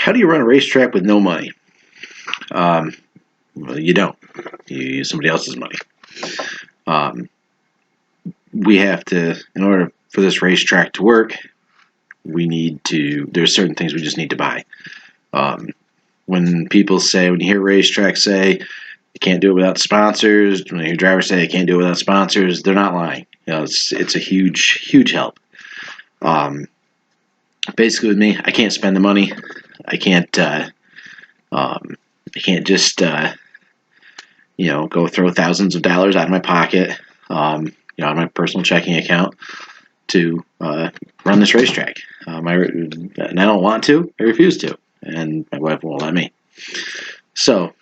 how do you run a racetrack with no money? Well, you don't. You use somebody else's money. We have to, in order for this racetrack to work, there's certain things we just need to buy. When people say, when you hear racetracks say, you can't do it without sponsors, when you hear drivers say, you can't do it without sponsors, they're not lying. It's a huge help. Basically with me, I can't spend the money. I can't just go throw thousands of dollars out of my pocket, out of my personal checking account to run this racetrack. And I don't want to. I refuse to, and my wife won't let me. So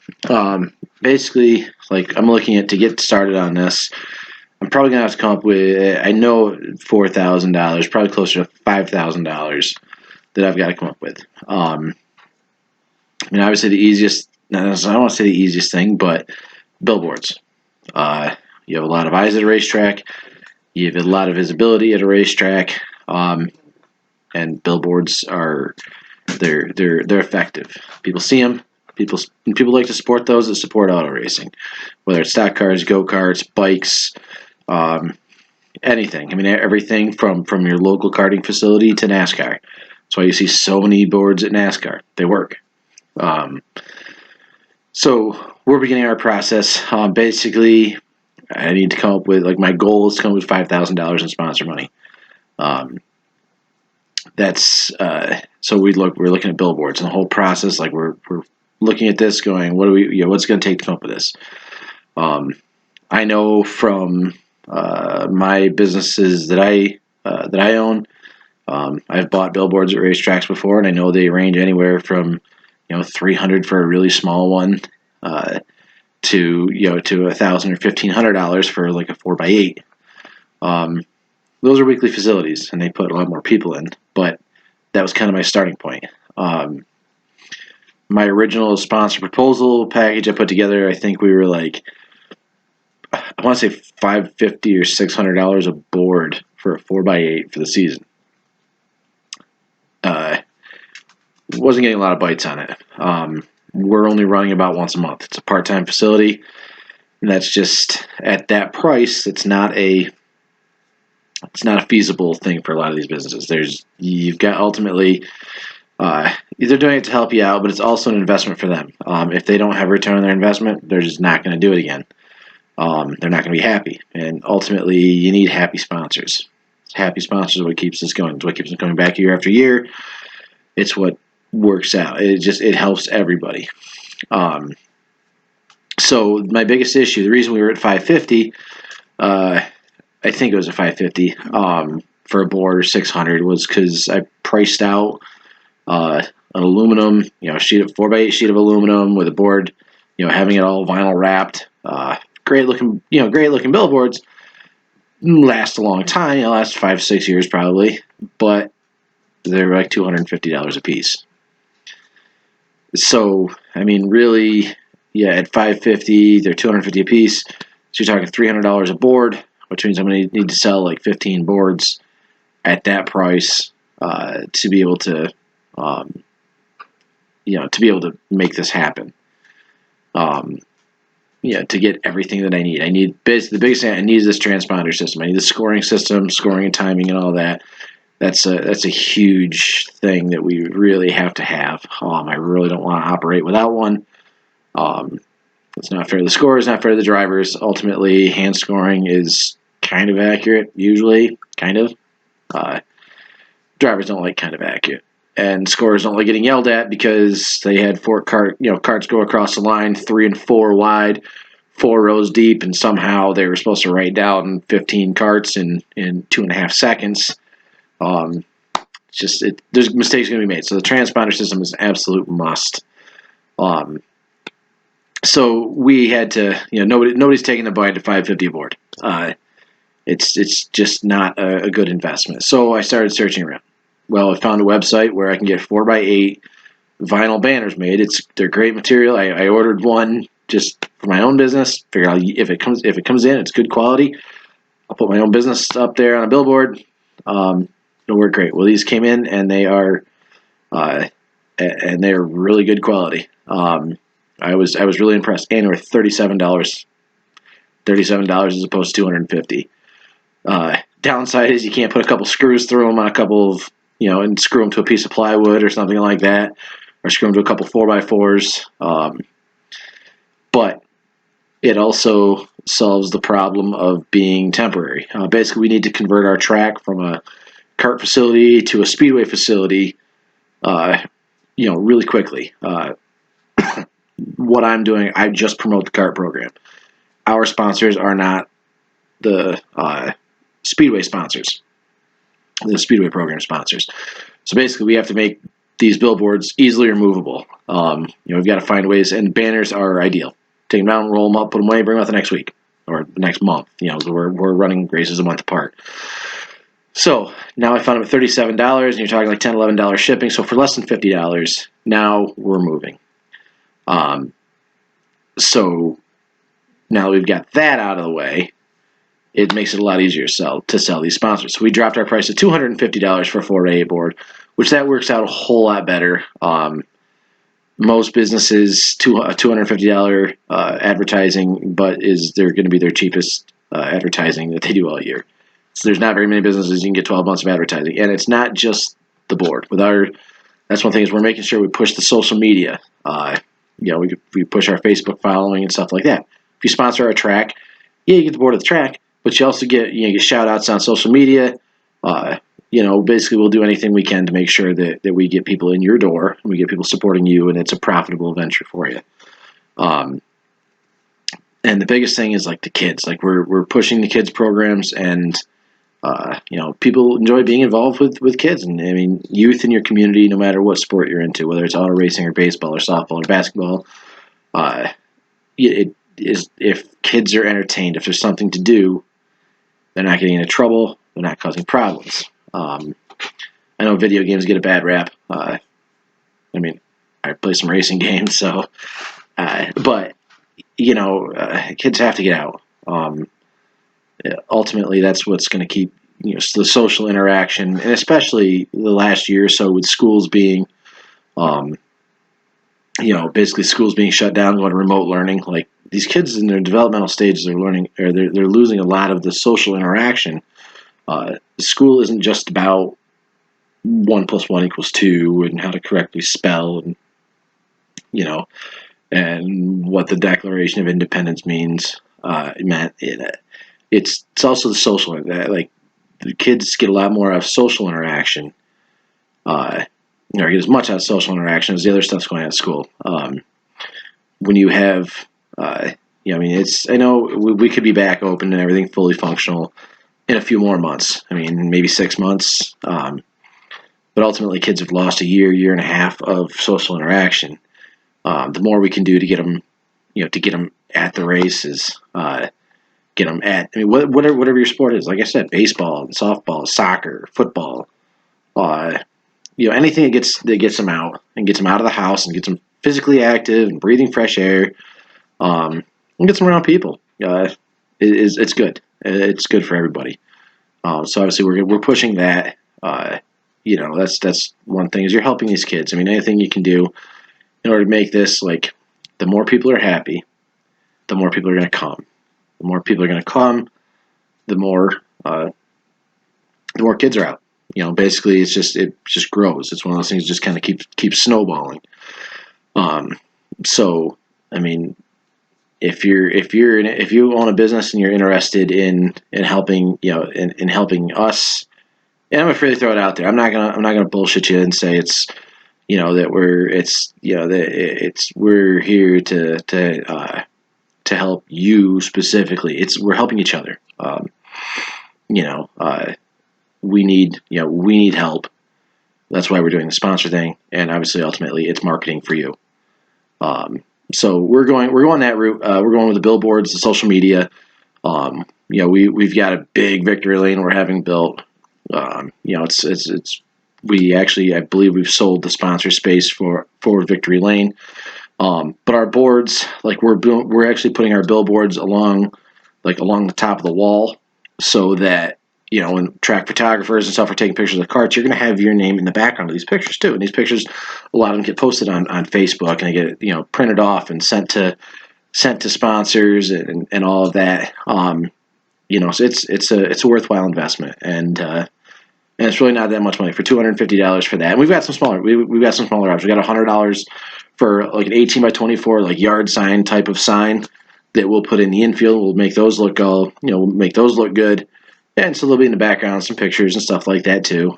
basically, I'm looking at, to get started on this, I'm probably gonna have to come up with, I know, $4,000, probably closer to $5,000 that I've got to come up with. Obviously the easiest, I don't want to say the easiest thing, but billboards. You have a lot of eyes at a racetrack. You have a lot of visibility at a racetrack, and billboards they're effective. People see them. People like to support those that support auto racing, whether it's stock cars, go-karts, bikes, anything. Everything from your local karting facility to NASCAR. That's why you see so many boards at NASCAR. They work. So we're beginning our process. Basically, I need to come up with, my goal is to come up with $5,000 in sponsor money. So we're looking at billboards, and the whole process, we're looking at this going, what's it going to take to come up with this? I know from my businesses that I own, I've bought billboards at racetracks before, and I know they range anywhere from $300 for a really small one to $1,000 or $1,500 for a 4x8. Those are weekly facilities, and they put a lot more people in, but that was kind of my starting point. My original sponsor proposal package I put together, I think we were I want to say $550 or $600 a board for a 4x8 for the season. Wasn't getting a lot of bites on it. We're only running about once a month. It's a part-time facility, and that's just, at that price, it's not a feasible thing for a lot of these businesses. You've got ultimately, they're doing it to help you out, but it's also an investment for them. If they don't have a return on their investment, they're just not going to do it again. They're not going to be happy, and ultimately, you need happy sponsors. Happy sponsors are what keeps us going. It's what keeps us coming back year after year. It's what works out. It helps everybody. So my biggest issue, the reason we were at $550, I think it was a $550 for a board, or $600, was because I priced out an aluminum, sheet of 4x8 sheet of aluminum with a board, having it all vinyl wrapped. Great looking billboards. Last a long time. Last 5-6 years probably, but they're $250 a piece. So really, at $550, they're $250 a piece. So you're talking $300 a board, which means I'm going to need to sell 15 boards at that price to be able to, make this happen. To get everything that I need. The biggest thing I need is this transponder system. I need the scoring system, scoring and timing and all that. That's a huge thing that we really have to have. I really don't want to operate without one. It's not fair to the scorers, not fair to the drivers. Ultimately, hand scoring is kind of accurate, usually, kind of. Drivers don't like kind of accurate. And scorers don't like getting yelled at because they had carts go across the line 3 and 4 wide, 4 rows deep, and somehow they were supposed to write down 15 carts in 2.5 seconds. There's mistakes going to be made. So the transponder system is an absolute must. So we had to, nobody's taking the bite at $550 a board. It's just not a good investment. So I started searching around. Well, I found a website where I can get 4x8 vinyl banners made. They're great material. I ordered one just for my own business. Figure out if it comes in, it's good quality. I'll put my own business up there on a billboard. It'll work great. Well, these came in, and they are and they're really good quality. I was really impressed, and they're $37, $37 as opposed to $250. Downside is you can't put a couple screws through them on a couple of, and screw them to a piece of plywood or something like that, or screw them to a couple 4x4s. But it also solves the problem of being temporary. Basically, we need to convert our track from a kart facility to a speedway facility, really quickly. What I'm doing, I just promote the kart program. Our sponsors are not the speedway sponsors, the speedway program sponsors. So basically, we have to make these billboards easily removable. We've got to find ways, and banners are ideal. Take them down, roll them up, put them away, bring them out the next week or the next month. We're running races a month apart. So now I found them at $37, and you're talking like $10, $11 shipping. So for less than $50, now we're moving. So now that we've got that out of the way, it makes it a lot easier to sell these sponsors. So we dropped our price to $250 for a 4A board, which that works out a whole lot better. Most businesses, $250 advertising, but they're going to be their cheapest advertising that they do all year. So there's not very many businesses you can get 12 months of advertising, and it's not just the board. That's one thing is we're making sure we push the social media. We push our Facebook following and stuff like that. If you sponsor our track, you get the board of the track, but you also get shout outs on social media. Basically we'll do anything we can to make sure that we get people in your door and we get people supporting you, and it's a profitable venture for you. And the biggest thing is like the kids. Like we're pushing the kids programs, and people enjoy being involved with kids. And I mean, youth in your community, no matter what sport you're into, whether it's auto racing or baseball or softball or basketball, it is, if kids are entertained, if there's something to do, they're not getting into trouble, they're not causing problems. I know video games get a bad rap. I play some racing games, so but kids have to get out. Ultimately, that's what's going to keep the social interaction, and especially the last year or so with schools being, basically schools being shut down, going to remote learning. Like these kids in their developmental stages are learning, or they're losing a lot of the social interaction. School isn't just about 1 + 1 = 2 and how to correctly spell, and and what the Declaration of Independence means. It's also the social, like the kids get a lot more out of social interaction. Get as much out of social interaction as the other stuff's going on at school. When you have, I know we could be back open and everything fully functional in a few more months. I mean, maybe 6 months. But ultimately, kids have lost a year and a half of social interaction. The more we can do to get them, to get them at the races, get them at, whatever your sport is. Like I said, baseball, softball, soccer, football, anything that gets them out and gets them out of the house and gets them physically active and breathing fresh air, and gets them around people. It's good. It's good for everybody. So obviously we're pushing that. That's one thing is you're helping these kids. I mean, anything you can do in order to make this, like, the more people are happy, the more people are going to come. The more people are going to come, the more kids are out. Basically, it just grows. It's one of those things that just kind of keeps snowballing. So, I mean, if you own a business and you're interested in helping, in helping us, and I'm afraid to throw it out there. I'm not gonna bullshit you and say it's, that we're here to help you specifically. We're helping each other. We need help. That's why we're doing the sponsor thing, and obviously, ultimately, it's marketing for you. So we're going that route. We're going with the billboards, the social media. We've got a big victory lane we're having built. I believe we've sold the sponsor space for Victory Lane. But our boards, like we're actually putting our billboards along the top of the wall, so that you know, when track photographers and stuff are taking pictures of the carts, you're going to have your name in the background of these pictures too. And these pictures, a lot of them get posted on Facebook, and they get, you know, printed off and sent to sponsors and all of that. You know, so it's a worthwhile investment, and it's really not that much money for $250 for that. And we've got some smaller we've got some smaller options. We got $100 for like an 18 by 24 like yard sign type of sign that we'll put in the infield. We'll make those look we'll make those look good. And so they'll be in the background, some pictures and stuff like that too.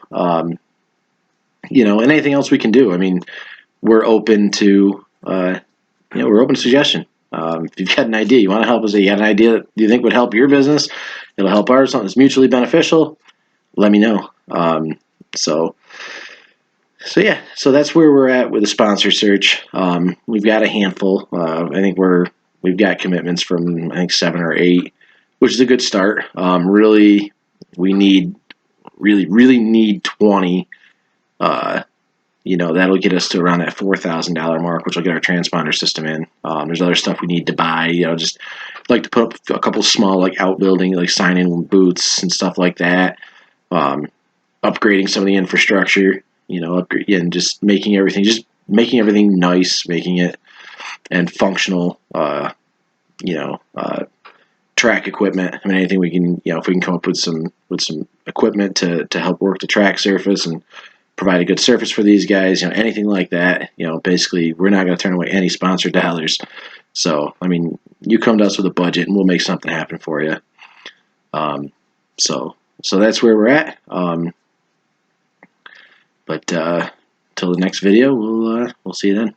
You know, and anything else we can do. I mean, we're open to we're open to suggestion. If you've got an idea, you want to help us, you got an idea that you think would help your business, it'll help ours, something that's mutually beneficial, let me know. So yeah, so that's where we're at with the sponsor search. We've got a handful. I think we've got commitments from, I think, 7 or 8, which is a good start. Really, we really need 20. You know, that'll get us to around that $4,000 mark, which will get our transponder system in. There's other stuff we need to buy. You know, just like to put up a couple small like outbuilding, like sign-in booths and stuff like that. Upgrading some of the infrastructure. You know, and just making everything nice, making it and functional. Track equipment. I mean, anything we can, you know, if we can come up with some equipment to help work the track surface and provide a good surface for these guys, you know, anything like that, you know, basically we're not going to turn away any sponsored dollars. So, I mean, you come to us with a budget and we'll make something happen for you. So that's where we're at. But till the next video, we'll see you then.